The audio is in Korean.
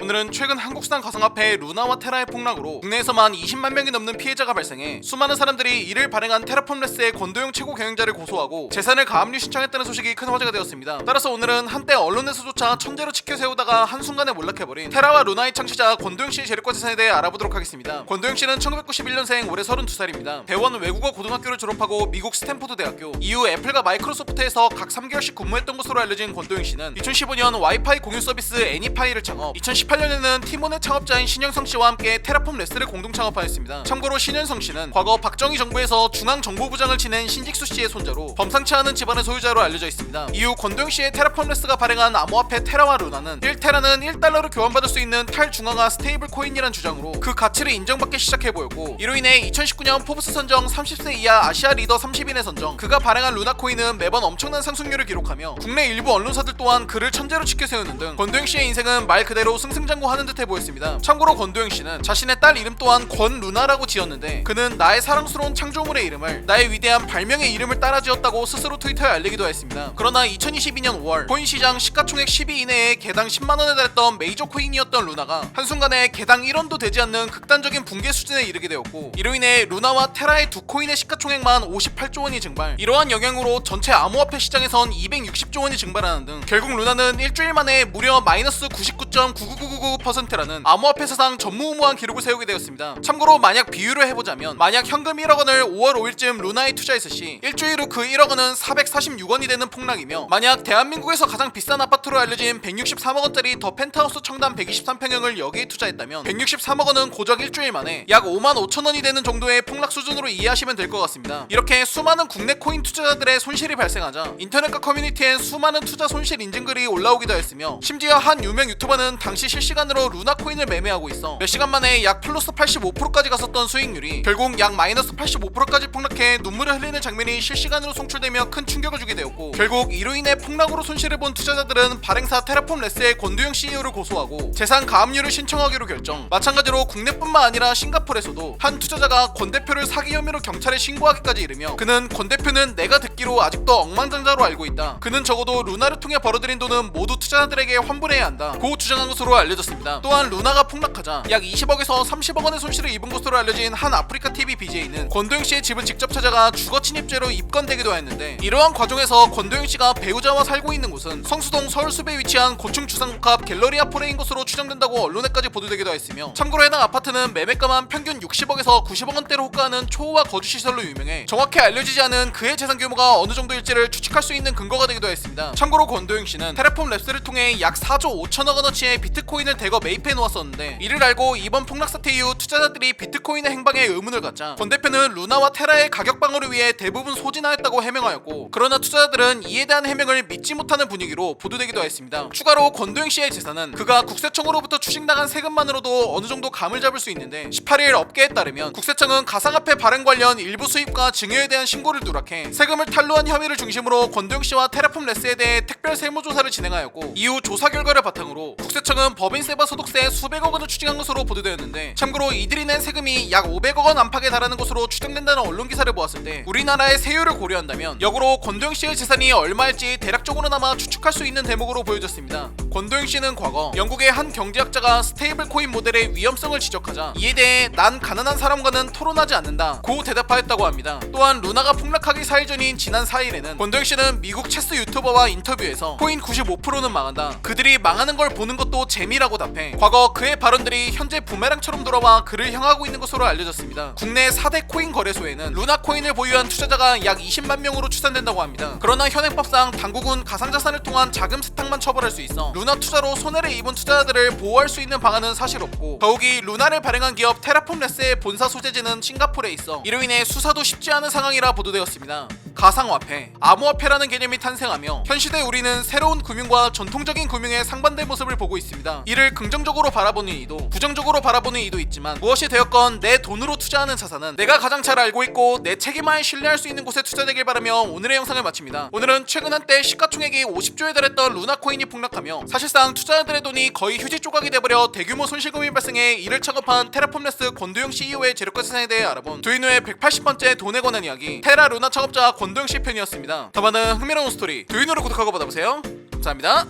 오늘은 최근 한국산 가상화폐 루나와 테라의 폭락으로 국내에서만 20만 명이 넘는 피해자가 발생해 수많은 사람들이 이를 발행한 테라폼레스의 권도영 최고 경영자를 고소하고 재산을 가압류 신청했다는 소식이 큰 화제가 되었습니다. 따라서 오늘은 한때 언론에서조차 천재로 치켜세우다가 한순간에 몰락해버린 테라와 루나의 창시자 권도영 씨의 재력과 재산에 대해 알아보도록 하겠습니다. 권도영 씨는 1991년생, 올해 32살입니다. 대원 외국어 고등학교를 졸업하고 미국 스탠포드 대학교, 이후 애플과 마이크로소프트에서 각 3개월씩 근무했던 것으로 알려진 권도영 씨는 2015년 와이파이 공유 서비스 애니파이를 창업, 2018년에는 티몬의 창업자인 신현성 씨와 함께 테라폼레스를 공동 창업하였습니다. 참고로 신현성 씨는 과거 박정희 정부에서 중앙정보부장을 지낸 신직수 씨의 손자로 범상치 않은 집안의 소유자로 알려져 있습니다. 이후 권도영 씨의 테라폼레스가 발행한 암호화폐 테라와 루나는 1테라는 1달러로 교환받을 수 있는 탈중앙화 스테이블 코인이란 주장으로 그 가치를 인정받기 시작해보였고, 이로 인해 2019년 포브스 선정 30세 이하 아시아 리더 30인의 선정, 그가 발행한 루나 코인은 매번 엄청난 상승률을 기록하며 국내 일부 언론사들 또한 그를 천재로 치켜세우는 등 권도영 씨의 인생은 말 그대로 승승장구하는 듯해 보였습니다. 참고로 권도영 씨는 자신의 딸 이름 또한 권루나라고 지었는데, 그는 나의 사랑스러운 창조물의 이름을 나의 위대한 발명의 이름을 따라 지었다고 스스로 트위터에 알리기도 했습니다. 그러나 2022년 5월 코인 시장 시가총액 10위 이내에 개당 10만원에 달했던 메이저 코인이었던 루나가 한순간에 개당 1원도 되지 않는 극단적인 붕괴 수준에 이르게 되었고, 이로 인해 루나와 테라의 두 코인의 시가총액만 58조 원이 증발, 이러한 영향으로 전체 암호화폐 시장에선 260조 원이 증발하는 등 결국 루나는 일주일 만에 무려 마이너스 99.99999%라는 암호화폐 사상 전무후무한 기록을 세우게 되었습니다. 참고로 만약 비유를 해보자면, 만약 현금 1억 원을 5월 5일쯤 루나에 투자했을 시 일주일 후 그 1억 원은 446원이 되는 폭락이며, 만약 대한민국에서 가장 비싼 아파트로 알려진 163억 원짜리 더 펜트하우스 청담 123평형을 여기에 투자했다면 163억 원은 고작 일주일 만에 약 5만 5천 원이 되는 정도의 폭락 수준으로 이해하시면 될 것 같습니다. 이렇게 수많은 국내 코인 투자자들의 손실이 발생하자 인터넷과 커뮤니티엔 수많은 투자 손실 인증글이 올라오기도 했으며, 심지어 한 유명 유튜버는 당시 실시간으로 루나 코인을 매매하고 있어 몇 시간 만에 약 플러스 85%까지 갔었던 수익률이 결국 약 마이너스 85%까지 폭락해 눈물을 흘리는 장면이 실시간으로 송출되며 큰 충격을 주게 되었고, 결국 이로 인해 폭락으로 손실을 본 투자자들은 발행사 테라폼레스의 권도영 CEO를 고소하고 재산 가압류를 신청하기로 결정. 마찬가지로 국내뿐만 아니라 싱가포르에서도 한 투자자가 권 대표를 사기 혐의로 경찰에 신고하기까지 이르며, 그는 권 대표는 내가 듣기로 아직도 억만장자로 알고 있다, 그는 적어도 루나를 통해 벌어들인 돈은 모두 투자자들에게 환불해야 한다 고 주장한 것으로 알려졌습니다. 또한 루나가 폭락하자 약 20억에서 30억 원의 손실을 입은 것으로 알려진 한 아프리카 TV BJ는 권도영 씨의 집을 직접 찾아가 주거 침입죄로 입건되기도 했는데, 이러한 과정에서 권도영 씨가 배우자와 살고 있는 곳은 성수동 서울숲에 위치한 고층 주상복합 갤러리아 포레인 것으로 추정된다고 언론에까지 보도되기도 했으며, 참고로 해당 아파트는 매매가만 평균 60억에서 90억 원대로 호가하는 초호화 거주시설로 유명해 정확히 알려지지 않은 그의 재산 규모가 어느 정도일지를 추측할 수 있는 근거가 되기도 했습니다. 참고로 권도영 씨는 테라폼랩스를 통해 약 4조 5천억 원어치의 비트코인을 대거 매입해 놓았었는데, 이를 알고 이번 폭락 사태 이후 투자자들이 비트코인의 행방에 의문을 갖자 권 대표는 루나와 테라의 가격 방어를 위해 대부분 소진하였다고 해명하였고, 그러나 투자자들은 이에 대한 해명을 믿지 못하는 분위기로 보도되기도 했습니다. 추가로 권도영 씨의 재산은 그가 국세청으로부터 추징당한 세금만으로도 어느 정도 감을 잡을 수 있는데, 18일 업계에 따르면 국세청은 가상화폐 발행 관련 일부 수입과 증여에 대한 신고를 누락해 세금을 탈루한 혐의를 중심으로 권도영 씨와 테라폼레스에 대해 특별 세무조사를 진행하였고, 이후 조사 결과를 바탕으로 국세청은 법인세와 소득세 수백억 원을 추징한 것으로 보도되었는데, 참고로 이들이 낸 세금이 약 500억 원 안팎에 달하는 것으로 추정된다는 언론 기사를 보았을 때 우리나라의 세율을 고려한다면 역으로 권도영 씨의 재산이 얼마일지 대략적으로나마 추측할 수 있는 대목으로 보여졌습니다. 권도영 씨는 과거 영국의 한 경제학자가 스테이블 코인 모델의 위험성을 지적하자 이에 대해 난 가난한 사람과는 토론하지 않는다 고 대답하였다고 합니다. 또한 루나가 폭락하기 4일 전인 지난 4일에는 권도영 씨는 미국 체스 유튜버와 인터뷰에서 코인 95%는 망한다, 그들이 망하는 걸 보는 것도 재미라고 답해 과거 그의 발언들이 현재 부메랑처럼 돌아와 그를 향하고 있는 것으로 알려졌습니다. 국내 4대 코인 거래소에는 루나 코인을 보유한 투자자가 약 20만 명으로 추산된다고 합니다. 그러나 현행법상 당국은 가상자산을 통한 자금 세탁만 처벌할 수 있어 루나 투자로 손해를 입은 투자자들을 보호할 수 있는 방안은 사실 없고, 더욱이 루나를 발행한 기업 테라폼레스의 본사 소재지는 싱가포르에 있어 이로 인해 수사도 쉽지 않은 상황이라 보도되었습니다. 가상화폐, 암호화폐라는 개념이 탄생하며 현 시대 우리는 새로운 금융과 전통적인 금융의 상반된 모습을 보고 있습니다. 이를 긍정적으로 바라보는 이도 부정적으로 바라보는 이도 있지만, 무엇이 되었건 내 돈으로 투자하는 자산은 내가 가장 잘 알고 있고 내 책임하에 신뢰할 수 있는 곳에 투자되길 바라며 오늘의 영상을 마칩니다. 오늘은 최근 한때 시가총액이 50조에 달했던 루나 코인이 폭락하며 사실상 투자자들의 돈이 거의 휴지 조각이 돼버려 대규모 손실금이 발생해 이를 창업한 테라폼레스 권도영 CEO의 재력과 재산에 대해 알아본 두이노의 180번째 돈에 관한 이야기, 테라 루나 창업자 권도영 씨 편이었습니다. 더 많은 흥미로운 스토리 두이노를 구독하고 받아보세요. 감사합니다.